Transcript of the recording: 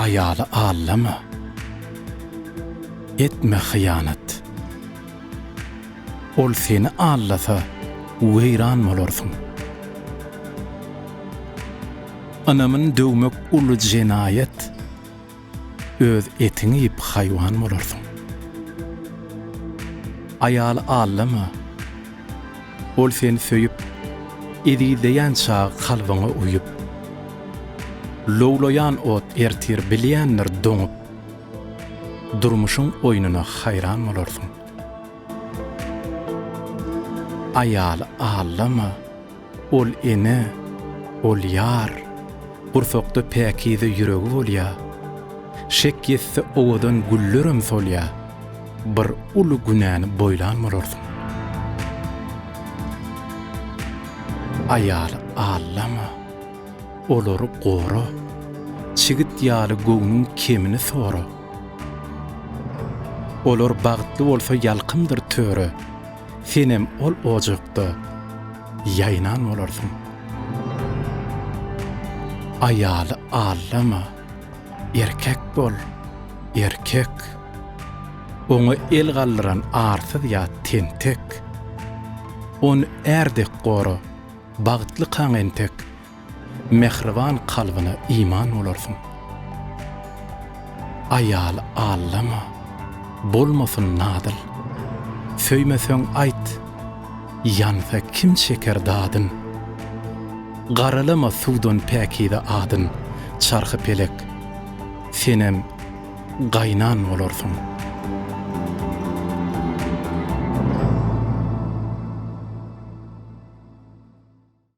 Ayalı allama. Etme hıyanat. Ol seni allasa weyran bolursun. Anamın dövmek ulu cenayet. Öz etini yip hayvan bolursun. Ayalı allama. Ol seni söyüp edideyen çağı kalbına uyup lowlayan ot ertir bilýänler doňup durmuşun oýnuna hayran bolursun. Ayaly allama, ol ene, ol ýar, gursakda päkize ýüregi bolýa, şek ýetse owadan güllerim solýa, bir ulu günäni boýlan bolursun. Ayaly allama, olary gora, çigit ýaly göwnüň kemini sora. Olar bagtly bolsa ýalkymdyr töre, senem ol ojakda ýaynan bolarsyň. Ayaly allama, erkek bol, erkek. Oňa el gallyran arsyz ýa tentek. Onu erdek gora, bagtly kaňentek. Mehriban kalbına iman olursun. Ayaly allama, bolmasın nadıl. Söýmesen aýt, ýansa kim çeker dadyn. Garalama suwdan päkide adyn, çarhy pelek. Senem gaýnan bolursun.